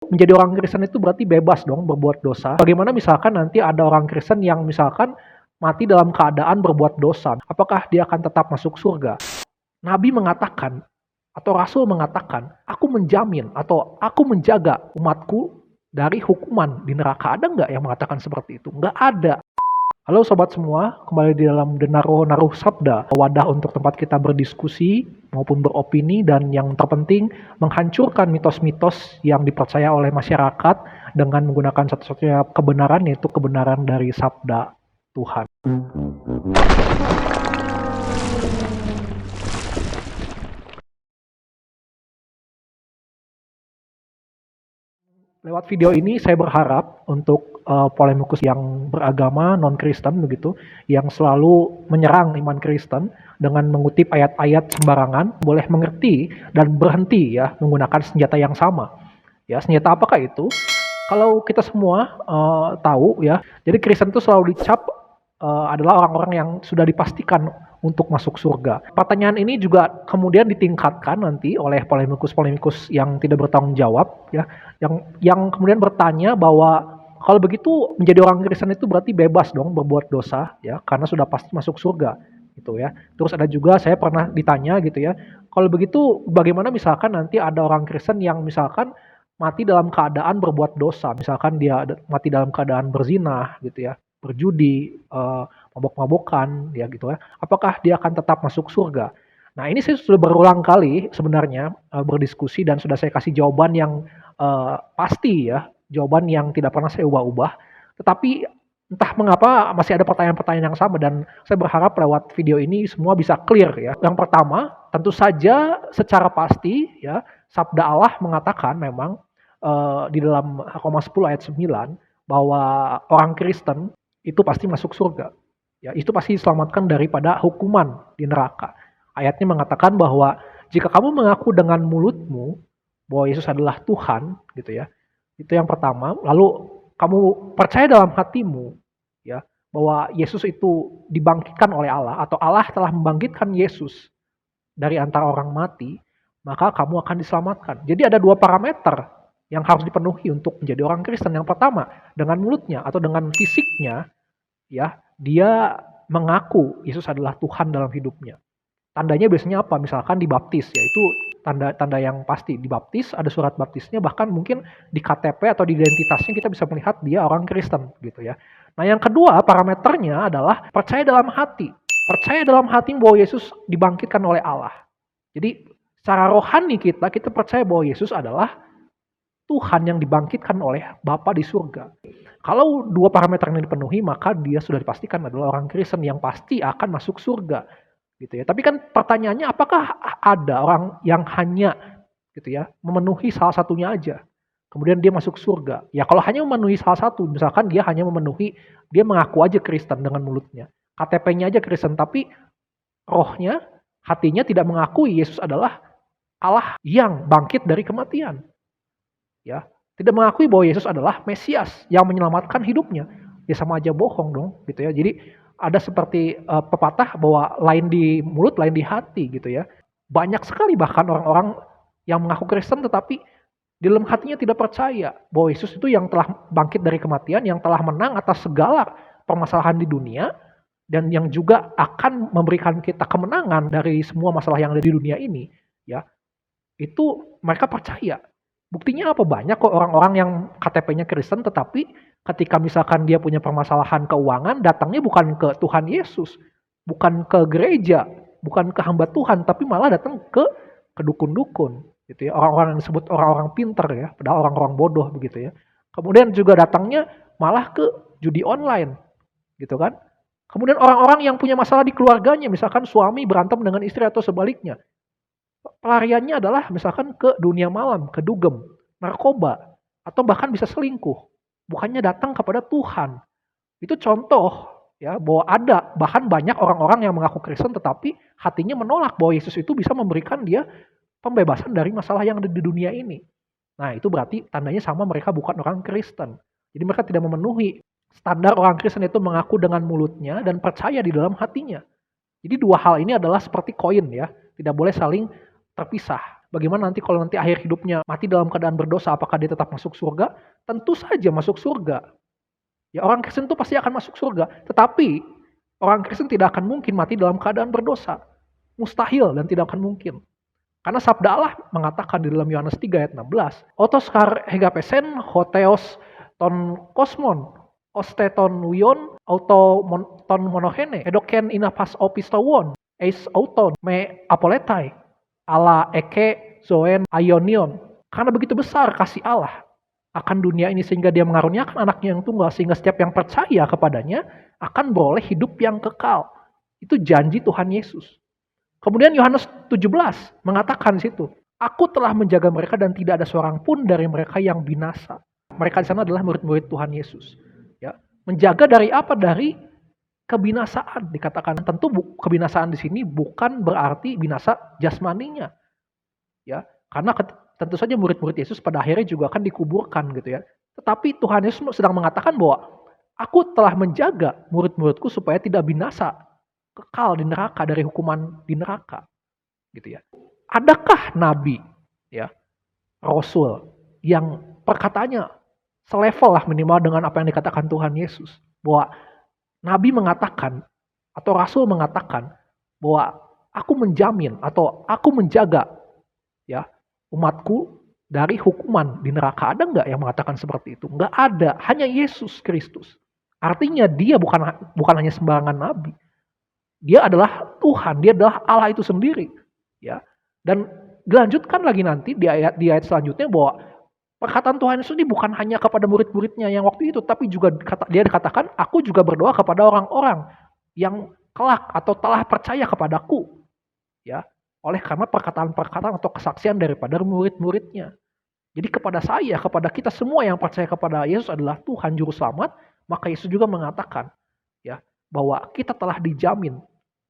Menjadi orang Kristen itu berarti bebas dong berbuat dosa. Bagaimana misalkan nanti ada orang Kristen yang misalkan mati dalam keadaan berbuat dosa, apakah dia akan tetap masuk surga? Nabi mengatakan atau Rasul mengatakan, aku menjamin atau aku menjaga umatku dari hukuman di neraka. Ada nggak yang mengatakan seperti itu? Nggak ada. Halo sobat semua, kembali di dalam Naruh Sabda, wadah untuk tempat kita berdiskusi maupun beropini dan yang terpenting menghancurkan mitos-mitos yang dipercaya oleh masyarakat dengan menggunakan satu-satunya kebenaran, yaitu kebenaran dari Sabda Tuhan. Lewat video ini saya berharap untuk polemikus yang beragama non-Kristen begitu, yang selalu menyerang iman Kristen dengan mengutip ayat-ayat sembarangan, boleh mengerti dan berhenti ya menggunakan senjata yang sama. Ya, senjata apakah itu? Kalau kita semua tahu ya, jadi Kristen itu selalu dicap adalah orang-orang yang sudah dipastikan untuk masuk surga. Pertanyaan ini juga kemudian ditingkatkan nanti oleh polemikus-polemikus yang tidak bertanggung jawab ya, yang kemudian bertanya bahwa kalau begitu menjadi orang Kristen itu berarti bebas dong berbuat dosa ya, karena sudah pasti masuk surga gitu ya. Terus ada juga saya pernah ditanya gitu ya, kalau begitu bagaimana misalkan nanti ada orang Kristen yang misalkan mati dalam keadaan berbuat dosa, misalkan dia mati dalam keadaan berzina gitu ya, berjudi, mabok-mabokan, ya gitu ya. Apakah dia akan tetap masuk surga? Nah, ini saya sudah berulang kali sebenarnya berdiskusi dan sudah saya kasih jawaban yang pasti ya, jawaban yang tidak pernah saya ubah-ubah. Tetapi entah mengapa masih ada pertanyaan-pertanyaan yang sama dan saya berharap lewat video ini semua bisa clear ya. Yang pertama, tentu saja secara pasti ya, sabda Allah mengatakan memang di dalam Roma 10 ayat 9 bahwa orang Kristen itu pasti masuk surga. Ya, itu pasti diselamatkan daripada hukuman di neraka. Ayatnya mengatakan bahwa jika kamu mengaku dengan mulutmu bahwa Yesus adalah Tuhan, gitu ya. Itu yang pertama. Lalu kamu percaya dalam hatimu ya bahwa Yesus itu dibangkitkan oleh Allah atau Allah telah membangkitkan Yesus dari antara orang mati, maka kamu akan diselamatkan. Jadi ada dua parameter yang harus dipenuhi untuk menjadi orang Kristen. Yang pertama, dengan mulutnya atau dengan fisiknya ya, dia mengaku Yesus adalah Tuhan dalam hidupnya. Tandanya biasanya apa? Misalkan dibaptis, yaitu tanda-tanda yang pasti. Dibaptis, ada surat baptisnya, bahkan mungkin di KTP atau di identitasnya kita bisa melihat dia orang Kristen gitu ya. Nah, yang kedua parameternya adalah percaya dalam hati. Percaya dalam hati bahwa Yesus dibangkitkan oleh Allah. Jadi secara rohani kita percaya bahwa Yesus adalah Tuhan yang dibangkitkan oleh Bapa di surga. Kalau dua parameter ini dipenuhi, maka dia sudah dipastikan adalah orang Kristen yang pasti akan masuk surga, gitu ya. Tapi kan pertanyaannya, apakah ada orang yang hanya, gitu ya, memenuhi salah satunya aja, kemudian dia masuk surga? Ya kalau hanya memenuhi salah satu, misalkan dia hanya memenuhi, dia mengaku aja Kristen dengan mulutnya, KTP-nya aja Kristen, tapi rohnya, hatinya tidak mengakui Yesus adalah Allah yang bangkit dari kematian. Ya, tidak mengakui bahwa Yesus adalah Mesias yang menyelamatkan hidupnya, ya sama aja bohong dong gitu ya. Jadi ada seperti pepatah bahwa lain di mulut lain di hati gitu ya. Banyak sekali bahkan orang-orang yang mengaku Kristen tetapi di dalam hatinya tidak percaya bahwa Yesus itu yang telah bangkit dari kematian, yang telah menang atas segala permasalahan di dunia, dan yang juga akan memberikan kita kemenangan dari semua masalah yang ada di dunia ini ya. Itu mereka percaya. Buktinya apa? Banyak kok orang-orang yang KTP-nya Kristen tetapi ketika misalkan dia punya permasalahan keuangan, datangnya bukan ke Tuhan Yesus, bukan ke gereja, bukan ke hamba Tuhan, tapi malah datang ke dukun-dukun gitu ya. Orang-orang yang disebut orang-orang pinter ya, padahal orang-orang bodoh begitu ya. Kemudian juga datangnya malah ke judi online gitu kan. Kemudian orang-orang yang punya masalah di keluarganya, misalkan suami berantem dengan istri atau sebaliknya, pelariannya adalah misalkan ke dunia malam, ke dugem, narkoba, atau bahkan bisa selingkuh. Bukannya datang kepada Tuhan. Itu contoh ya bahwa ada bahkan banyak orang-orang yang mengaku Kristen tetapi hatinya menolak bahwa Yesus itu bisa memberikan dia pembebasan dari masalah yang ada di dunia ini. Nah, itu berarti tandanya sama mereka bukan orang Kristen. Jadi mereka tidak memenuhi standar orang Kristen itu mengaku dengan mulutnya dan percaya di dalam hatinya. Jadi dua hal ini adalah seperti koin ya, tidak boleh saling terpisah. Bagaimana nanti kalau nanti akhir hidupnya mati dalam keadaan berdosa, apakah dia tetap masuk surga? Tentu saja masuk surga. Ya, orang Kristen itu pasti akan masuk surga. Tetapi orang Kristen tidak akan mungkin mati dalam keadaan berdosa. Mustahil dan tidak akan mungkin. Karena sabda Allah mengatakan di dalam Yohanes 3 ayat 16, Otos kar hegapesen hoteos ton kosmon, osteton wion, auto ton monohene, edoken inapas opistawon, eis auton me apoletai, ala eke zoen aionion. Karena begitu besar kasih Allah akan dunia ini sehingga dia mengaruniakan anaknya yang tunggal, sehingga setiap yang percaya kepadanya akan beroleh hidup yang kekal. Itu janji Tuhan Yesus. Kemudian Yohanes 17 mengatakan di situ, aku telah menjaga mereka dan tidak ada seorang pun dari mereka yang binasa. Mereka di sana adalah murid-murid Tuhan Yesus. Ya, menjaga dari apa? Dari kebinasaan. Dikatakan tentu kebinasaan di sini bukan berarti binasa jasmaninya. Ya, karena tentu saja murid-murid Yesus pada akhirnya juga akan dikuburkan gitu ya. Tetapi Tuhan Yesus sedang mengatakan bahwa aku telah menjaga murid-muridku supaya tidak binasa, kekal di neraka, dari hukuman di neraka, gitu ya. Adakah nabi, ya, rasul yang perkataannya selevel lah minimal dengan apa yang dikatakan Tuhan Yesus, bahwa nabi mengatakan atau rasul mengatakan bahwa aku menjamin atau aku menjaga, ya, umatku dari hukuman di neraka? Ada nggak yang mengatakan seperti itu? Nggak ada, hanya Yesus Kristus. Artinya dia bukan hanya sembarangan nabi. Dia adalah Tuhan, dia adalah Allah itu sendiri, ya. Dan dilanjutkan lagi nanti di ayat selanjutnya bahwa perkataan Tuhan Yesus ini bukan hanya kepada murid-muridnya yang waktu itu, tapi juga dia dikatakan, aku juga berdoa kepada orang-orang yang kelak atau telah percaya kepadaku, ya, oleh karena perkataan-perkataan atau kesaksian daripada murid-muridnya. Jadi kepada saya, kepada kita semua yang percaya kepada Yesus adalah Tuhan Juru Selamat, maka Yesus juga mengatakan, ya, bahwa kita telah dijamin,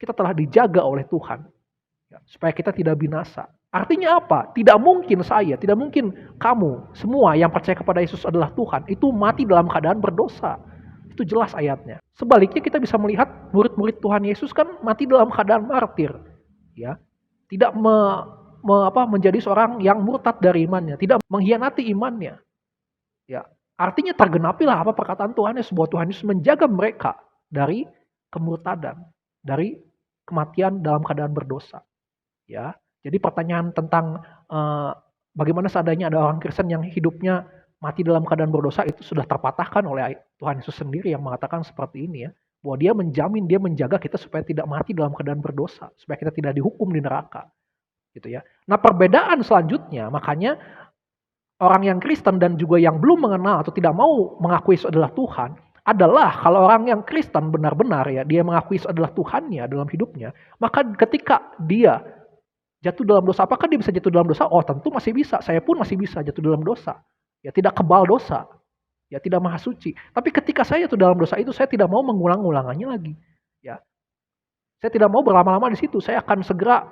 kita telah dijaga oleh Tuhan, ya, supaya kita tidak binasa. Artinya apa? Tidak mungkin saya, tidak mungkin kamu, semua yang percaya kepada Yesus adalah Tuhan, itu mati dalam keadaan berdosa. Itu jelas ayatnya. Sebaliknya kita bisa melihat murid-murid Tuhan Yesus kan mati dalam keadaan martir, ya, tidak menjadi seorang yang murtad dari imannya, tidak mengkhianati imannya, ya. Artinya tergenapilah apa perkataan Tuhan Yesus, bahwa Tuhan Yesus menjaga mereka dari kemurtadan, dari kematian dalam keadaan berdosa, ya. Jadi pertanyaan tentang bagaimana seandainya ada orang Kristen yang hidupnya mati dalam keadaan berdosa, itu sudah terpatahkan oleh Tuhan Yesus sendiri yang mengatakan seperti ini, ya, bahwa dia menjamin, dia menjaga kita supaya tidak mati dalam keadaan berdosa, supaya kita tidak dihukum di neraka, gitu ya. Nah, perbedaan selanjutnya, makanya orang yang Kristen dan juga yang belum mengenal atau tidak mau mengakui Yesus adalah Tuhan, adalah kalau orang yang Kristen benar-benar, ya, dia mengakui Yesus adalah Tuhannya dalam hidupnya, maka ketika dia jatuh dalam dosa, apakah dia bisa jatuh dalam dosa? Oh, tentu masih bisa. Saya pun masih bisa jatuh dalam dosa. Ya, tidak kebal dosa. Ya, tidak maha suci. Tapi ketika saya jatuh dalam dosa itu, saya tidak mau mengulang-ulangannya lagi. Ya. Saya tidak mau berlama-lama di situ. Saya akan segera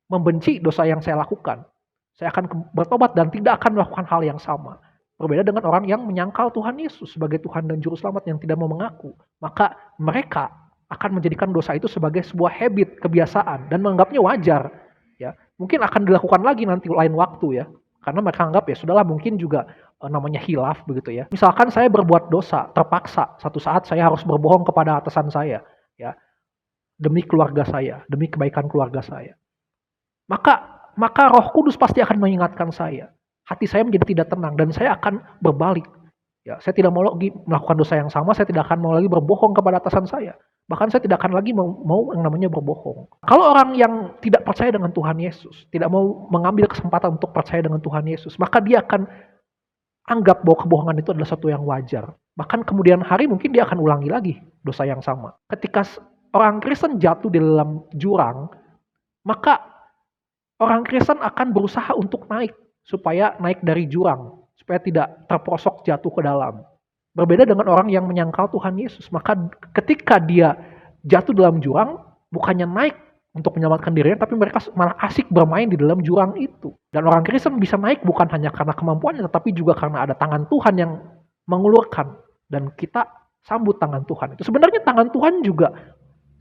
membenci dosa yang saya lakukan. Saya akan bertobat dan tidak akan melakukan hal yang sama. Berbeda dengan orang yang menyangkal Tuhan Yesus sebagai Tuhan dan Juru Selamat yang tidak mau mengaku. Maka mereka akan menjadikan dosa itu sebagai sebuah habit, kebiasaan, dan menganggapnya wajar. Ya, mungkin akan dilakukan lagi nanti lain waktu, ya. Karena mereka anggap, ya sudahlah, mungkin juga namanya khilaf begitu, ya. Misalkan saya berbuat dosa, terpaksa satu saat saya harus berbohong kepada atasan saya, ya, demi keluarga saya, demi kebaikan keluarga saya. Maka Roh Kudus pasti akan mengingatkan saya. Hati saya menjadi tidak tenang dan saya akan berbalik. Ya, saya tidak mau lagi melakukan dosa yang sama, saya tidak akan mau lagi berbohong kepada atasan saya. Bahkan saya tidak akan lagi mau yang namanya berbohong. Kalau orang yang tidak percaya dengan Tuhan Yesus, tidak mau mengambil kesempatan untuk percaya dengan Tuhan Yesus, maka dia akan anggap bahwa kebohongan itu adalah sesuatu yang wajar. Bahkan kemudian hari mungkin dia akan ulangi lagi dosa yang sama. Ketika orang Kristen jatuh di dalam jurang, maka orang Kristen akan berusaha untuk naik, supaya naik dari jurang, supaya tidak terperosok jatuh ke dalam. Berbeda dengan orang yang menyangkal Tuhan Yesus, maka ketika dia jatuh dalam jurang, bukannya naik untuk menyelamatkan dirinya, tapi mereka malah asik bermain di dalam jurang itu. Dan orang Kristen bisa naik bukan hanya karena kemampuannya, tetapi juga karena ada tangan Tuhan yang mengulurkan, dan kita sambut tangan Tuhan itu. Sebenarnya tangan Tuhan juga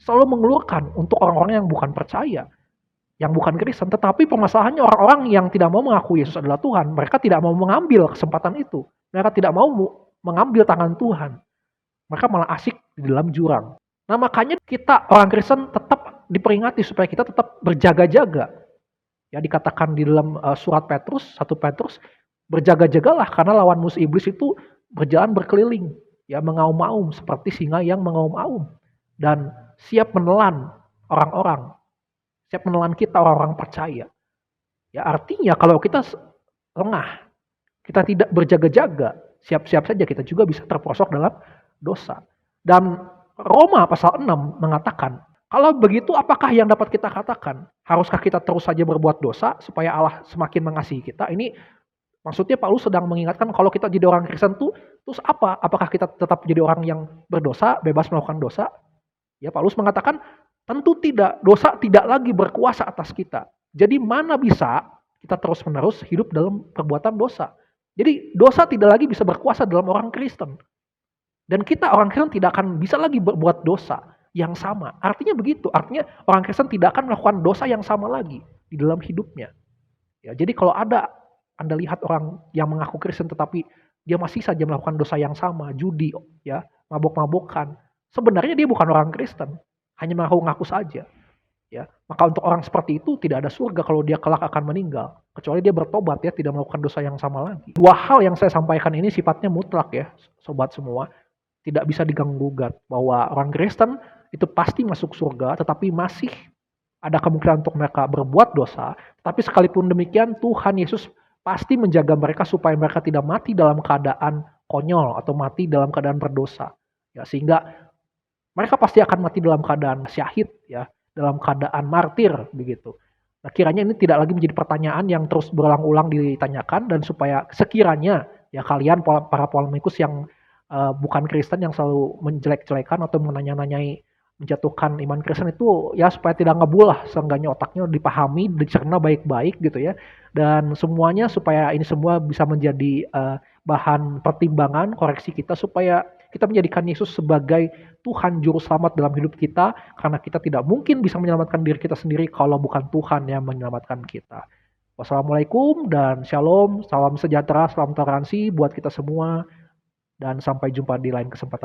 selalu mengulurkan untuk orang-orang yang bukan percaya. yang bukan Kristen, tetapi permasalahannya orang-orang yang tidak mau mengakui Yesus adalah Tuhan, mereka tidak mau mengambil kesempatan itu. Mereka tidak mau mengambil tangan Tuhan. Mereka malah asik di dalam jurang. Nah, makanya kita orang Kristen tetap diperingati supaya kita tetap berjaga-jaga. Ya, dikatakan di dalam surat Petrus, 1 Petrus, berjaga-jagalah karena lawan musuh iblis itu berjalan berkeliling, ya mengaum-aum seperti singa yang mengaum-aum dan siap menelan orang-orang, siap menelan kita orang-orang percaya. Ya artinya kalau kita lengah, kita tidak berjaga-jaga, siap-siap saja kita juga bisa terperosok dalam dosa. Dan Roma pasal 6 mengatakan, kalau begitu apakah yang dapat kita katakan? Haruskah kita terus saja berbuat dosa supaya Allah semakin mengasihi kita? Ini maksudnya Paulus sedang mengingatkan kalau kita jadi orang Kristen tuh, terus apa? Apakah kita tetap jadi orang yang berdosa, bebas melakukan dosa? Ya Paulus mengatakan, tentu tidak. Dosa tidak lagi berkuasa atas kita. Jadi mana bisa kita terus-menerus hidup dalam perbuatan dosa. Jadi dosa tidak lagi bisa berkuasa dalam orang Kristen. Dan kita orang Kristen tidak akan bisa lagi berbuat dosa yang sama. Artinya begitu. Artinya orang Kristen tidak akan melakukan dosa yang sama lagi di dalam hidupnya. Ya, jadi kalau ada Anda lihat orang yang mengaku Kristen tetapi dia masih saja melakukan dosa yang sama, judi, ya, mabok-mabokan, sebenarnya dia bukan orang Kristen, hanya mengaku-ngaku saja. Ya, maka untuk orang seperti itu tidak ada surga kalau dia kelak akan meninggal, kecuali dia bertobat ya, tidak melakukan dosa yang sama lagi. Dua hal yang saya sampaikan ini sifatnya mutlak ya, sobat semua, tidak bisa diganggu-gugat bahwa orang Kristen itu pasti masuk surga, tetapi masih ada kemungkinan untuk mereka berbuat dosa, tapi sekalipun demikian Tuhan Yesus pasti menjaga mereka supaya mereka tidak mati dalam keadaan konyol atau mati dalam keadaan berdosa. Ya, sehingga mereka pasti akan mati dalam keadaan syahid ya, dalam keadaan martir begitu. Nah, kiranya ini tidak lagi menjadi pertanyaan yang terus berulang-ulang ditanyakan dan supaya sekiranya ya kalian para polemikus yang bukan Kristen yang selalu menjelek-jelekan atau menanya-nanyai menjatuhkan iman Kristen itu ya supaya tidak ngebul lah, seenggaknya otaknya dipahami, dicerna baik-baik gitu ya. Dan semuanya supaya ini semua bisa menjadi bahan pertimbangan, koreksi kita supaya kita menjadikan Yesus sebagai Tuhan juru selamat dalam hidup kita karena kita tidak mungkin bisa menyelamatkan diri kita sendiri kalau bukan Tuhan yang menyelamatkan kita. Wassalamualaikum dan shalom, salam sejahtera, salam toleransi buat kita semua dan sampai jumpa di lain kesempatan.